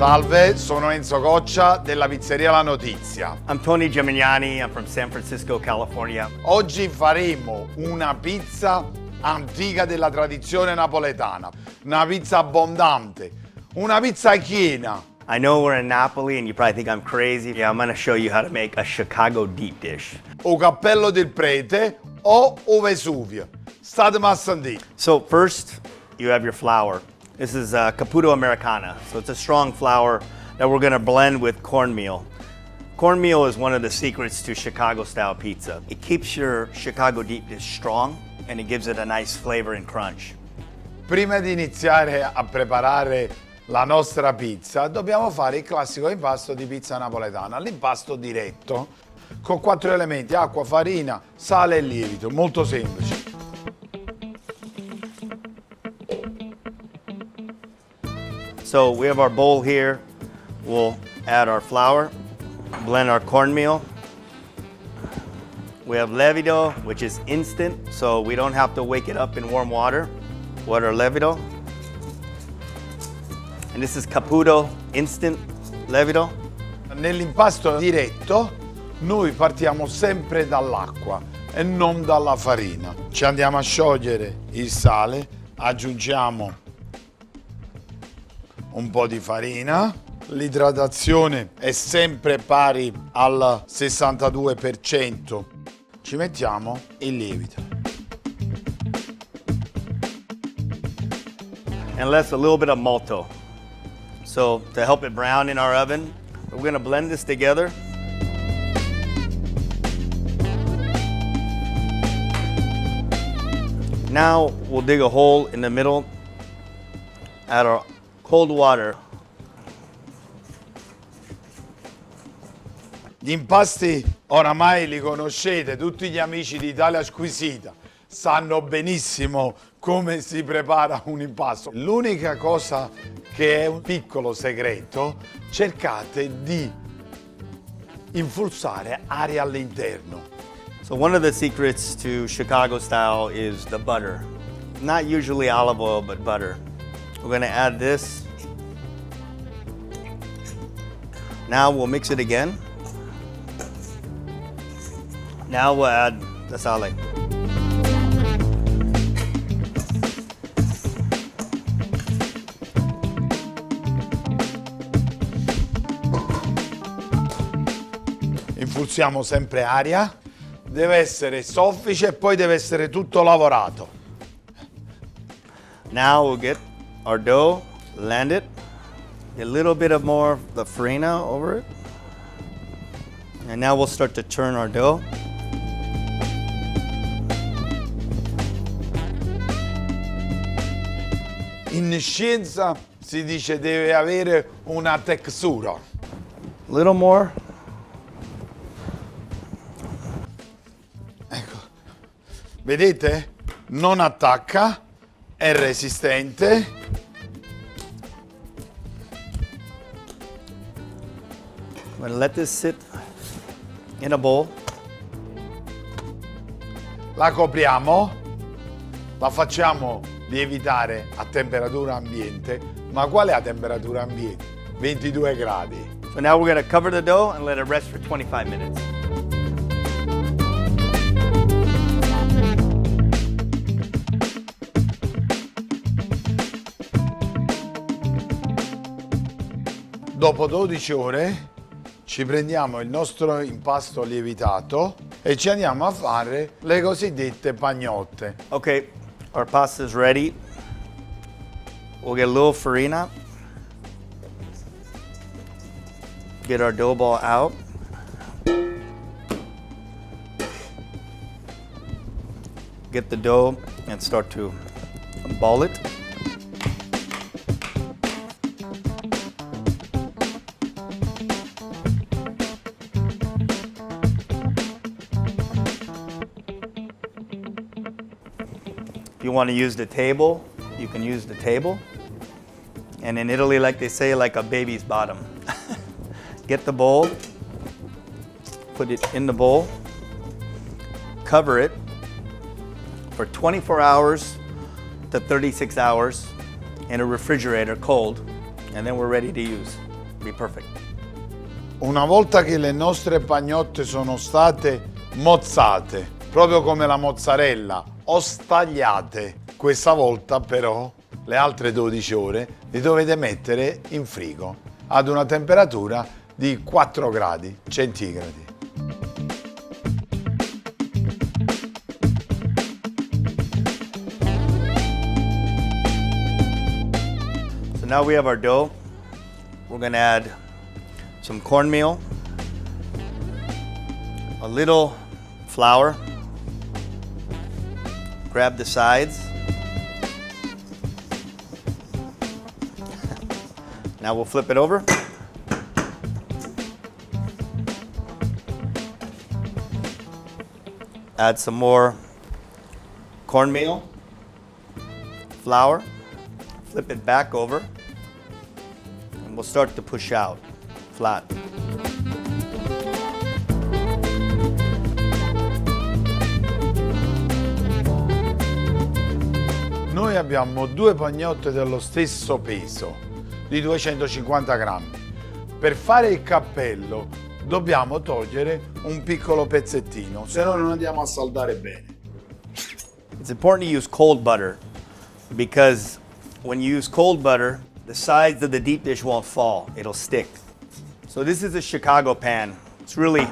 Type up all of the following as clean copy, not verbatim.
Salve, sono Enzo Coccia della pizzeria La Notizia. I'm Tony Gemignani, I'm from San Francisco, California. Oggi faremo una pizza antica della tradizione napoletana, una pizza abbondante, una pizza piena. I know we're in Napoli and you probably think I'm crazy. Yeah, I'm gonna show you how to make a Chicago deep dish. O Cappello del Prete o Vesuvio. State a sentire. So first, you have your flour. This is Caputo Americana. So it's a strong flour that we're gonna blend with cornmeal. Cornmeal is one of the secrets to Chicago style pizza. It keeps your Chicago deep dish strong and it gives it a nice flavor and crunch. Prima di iniziare a preparare la nostra pizza, dobbiamo fare il classico impasto di pizza napoletana, l'impasto diretto, con 4 elementi: acqua, farina, sale e lievito, molto semplice. So we have our bowl here. We'll add our flour, blend our cornmeal. We have Levido, which is instant, so we don't have to wake it up in warm water. Water Levido. And this is Caputo Instant Levido. Nell'impasto diretto noi partiamo sempre dall'acqua e non dalla farina. Ci andiamo a sciogliere il sale, aggiungiamo un po' di farina. L'idratazione è sempre pari al 62%. Ci mettiamo il lievito. And let's a little bit of malto. So to help it brown in our oven, we're gonna blend this together. Now we'll dig a hole in the middle, add our cold water. Gli impasti oramai li conoscete, tutti gli amici di Italia Squisita sanno benissimo come si prepara un impasto. L'unica cosa che è un piccolo segreto, cercate di influssare aria all'interno. So one of the secrets to Chicago style is the butter. Not usually olive oil, but butter. We're gonna add this. Now we'll mix it again. Now we'll add the sale. Influssiamo sempre aria, deve essere soffice e poi deve essere tutto lavorato. Now we'll get our dough, land it, a little bit of more of the farina over it. And now we'll start to turn our dough. In scienza si dice deve avere una textura. A little more. Ecco, vedete? Non attacca, è resistente. I'm gonna let this sit in a bowl. La copriamo, la facciamo lievitare a temperatura ambiente. Ma qual è la temperatura ambiente? 22 gradi. So now we're gonna cover the dough and let it rest for 25 minutes. Dopo 12 ore ci prendiamo il nostro impasto lievitato e ci andiamo a fare le cosiddette pagnotte. Okay, our pasta is ready. We'll get a little farina. Get our dough ball out. Get the dough and start to ball it. If you want to use the table, you can use the table. And in Italy, like they say, like a baby's bottom. Get the bowl, put it in the bowl, cover it for 24 hours to 36 hours in a refrigerator cold, and then we're ready to use. be perfect. Una volta che le nostre pagnotte sono state mozzate, proprio come la mozzarella, o stagliate, questa volta però le altre 12 ore li dovete mettere in frigo ad una temperatura di 4 gradi centigradi. So now we have our dough. We're going to add some cornmeal, a little flour, grab the sides. Now we'll flip it over. Add some more cornmeal, flour, flip it back over, and we'll start to push out flat. Noi abbiamo due pagnotte dello stesso peso, di 250 grammi. Per fare il cappello dobbiamo togliere un piccolo pezzettino, se no non andiamo a saldare bene. It's important to use cold butter because when you use cold butter, the sides of the deep dish won't fall, it'll stick. So this is a Chicago pan. It's really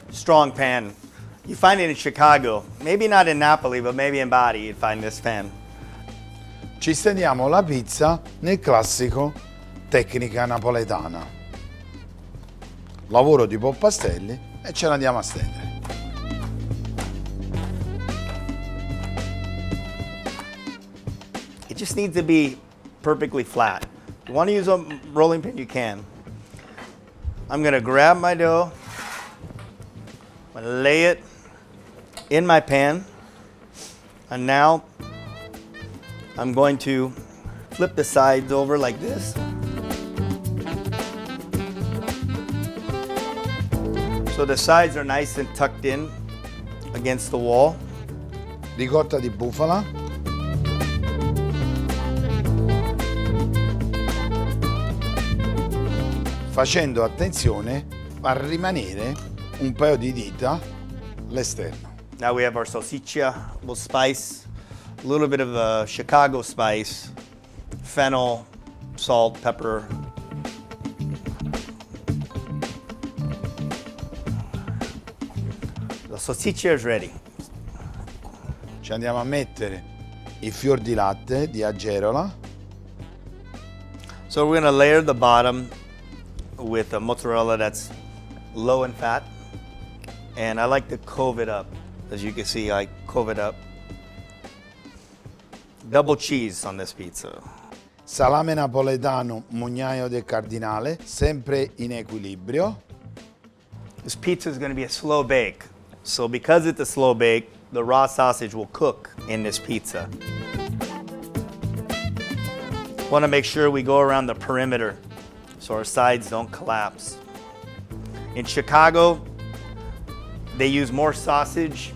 strong pan. You find it in Chicago, maybe not in Napoli, but maybe in Bari you'd find this pan. Ci stendiamo la pizza nel classico tecnica napoletana. Lavoro di Poppastelli e ce l'andiamo a stendere. It just needs to be perfectly flat. If you want to use a rolling pin, you can. I'm gonna grab my dough, I'm gonna lay it in my pan, and now I'm going to flip the sides over like this. So the sides are nice and tucked in against the wall. Ricotta di bufala, facendo attenzione a rimanere un paio di dita all'esterno. Now we have our salsiccia, we'll spice, a little bit of Chicago spice, fennel, salt, pepper. The salsiccia is ready. Ci andiamo a mettere i fior di latte di Agerola, So we're gonna layer the bottom with a mozzarella that's low in fat. And I like to cove it up. As you can see, I cove it up. Double cheese on this pizza. salame napoletano Mugnaio del Cardinale, sempre in equilibrio. This pizza is gonna be a slow bake. So because it's a slow bake, the raw sausage will cook in this pizza. Want to make sure we go around the perimeter so our sides don't collapse. In Chicago, they use more sausage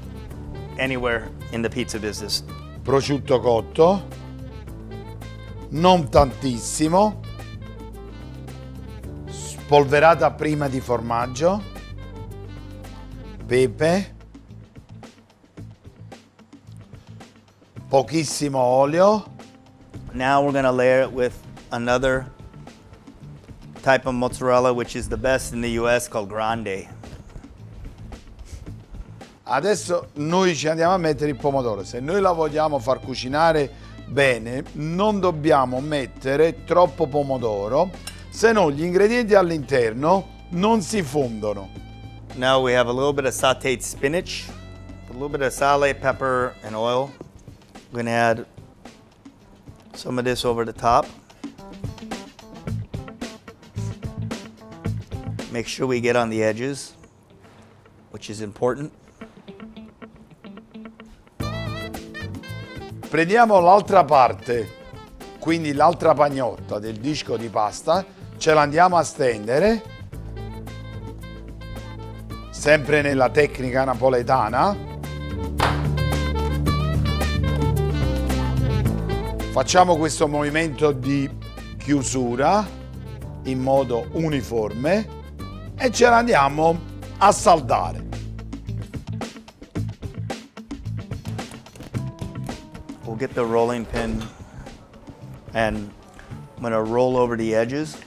anywhere in the pizza business. Prosciutto cotto, non tantissimo, spolverata prima di formaggio, pepe, pochissimo olio. Now we're gonna layer it with another type of mozzarella, which is the best in the US, called Grande. Adesso noi ci andiamo a mettere il pomodoro. Se noi la vogliamo far cucinare bene, non dobbiamo mettere troppo pomodoro, se no gli ingredienti all'interno non si fondono. Now we have a little bit of sauteed spinach, a little bit of sale, pepper, and oil. We're gonna add some of this over the top. Make sure we get on the edges, which is important. Prendiamo l'altra parte, quindi l'altra pagnotta del disco di pasta, ce la andiamo a stendere, sempre nella tecnica napoletana. Facciamo questo movimento di chiusura in modo uniforme e ce la andiamo a saldare. We'll get the rolling pin and I'm going to roll over the edges.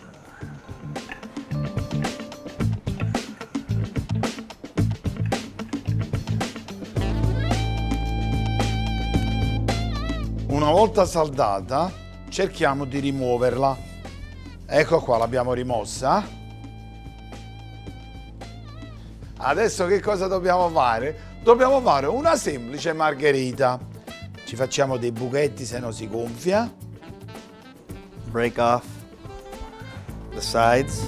Una volta saldata, cerchiamo di rimuoverla. Ecco qua, l'abbiamo rimossa. Adesso che cosa dobbiamo fare? Dobbiamo fare una semplice margherita. Ci facciamo dei buchetti se no si gonfia. Break off the sides.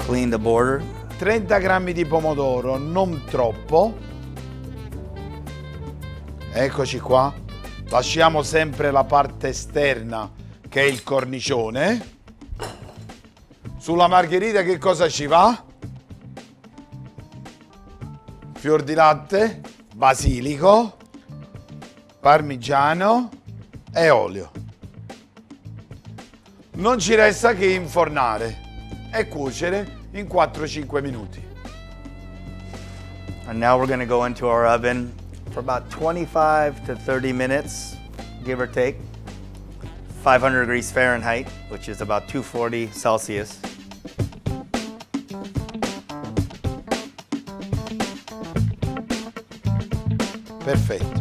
Clean the border. 30 grammi di pomodoro, non troppo. Eccoci qua. Lasciamo sempre la parte esterna che è il cornicione. Sulla margherita che cosa ci va? Fior di latte, basilico, parmigiano e olio. Non ci resta che infornare e cuocere in 4-5 minuti. And now we're going to go into our oven for about 25 to 30 minutes, give or take. 500 degrees Fahrenheit, which is about 240 Celsius. Perfetto.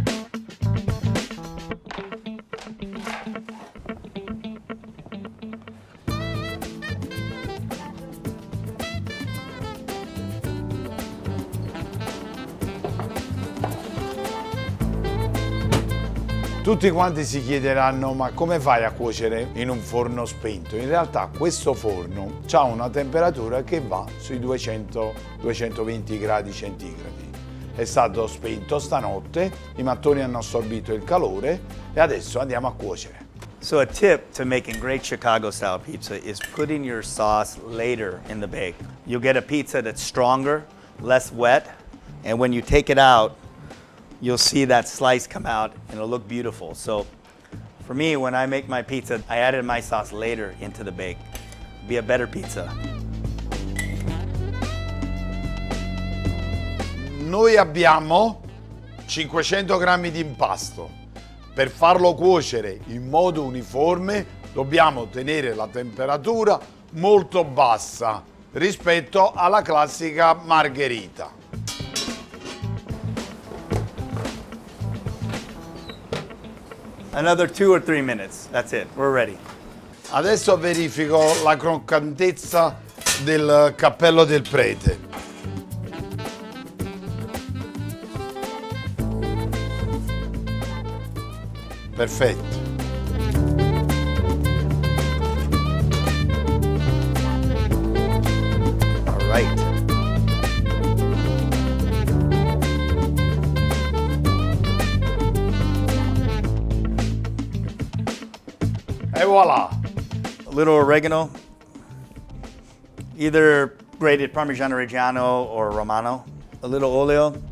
Tutti quanti si chiederanno ma come fai a cuocere in un forno spento? In realtà questo forno ha una temperatura che va sui 200-220 gradi centigradi. È stato spento stanotte, i mattoni hanno assorbito il calore e adesso andiamo a cuocere. So a tip to making great Chicago style pizza is putting your sauce later in the bake. You'll get a pizza that's stronger, less wet, and when you take it out, you'll see that slice come out and it'll look beautiful. So for me, when I make my pizza, I added my sauce later into the bake. Be a better pizza. Noi abbiamo 500 grammi di impasto. Per farlo cuocere in modo uniforme dobbiamo tenere la temperatura molto bassa rispetto alla classica margherita. Another 2 or 3 minutes. That's it. We're ready. Adesso verifico la croccantezza del cappello del prete. Perfetto. All right. E voilà. A little oregano, either grated Parmigiano Reggiano or Romano. A little olio.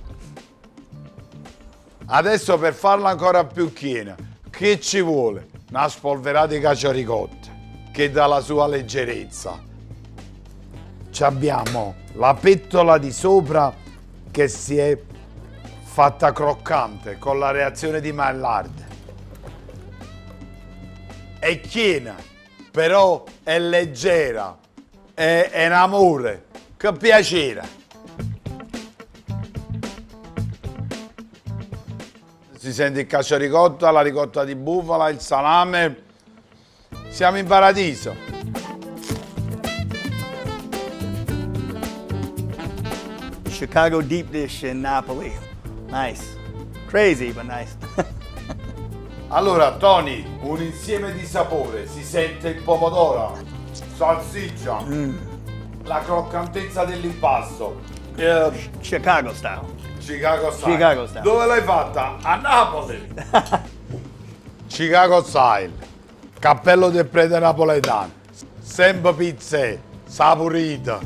Adesso per farla ancora più piena, che ci vuole? Una spolverata di cacio ricotta che dà la sua leggerezza. Ci abbiamo la pettola di sopra che si è fatta croccante con la reazione di Maillard. È piena, però è leggera, è un amore, che piacere. Si sente il cacio ricotta, la ricotta di bufala, il salame. Siamo in paradiso. Chicago deep dish in Napoli. Nice. Crazy, but nice. Allora, Tony, un insieme di sapore. Si sente il pomodoro, salsiccia, la croccantezza dell'impasto. Chicago style. Chicago style. Chicago style. Dove l'hai fatta? A Napoli. Chicago style. Cappello del prete napoletano. Sempre pizze, saporita.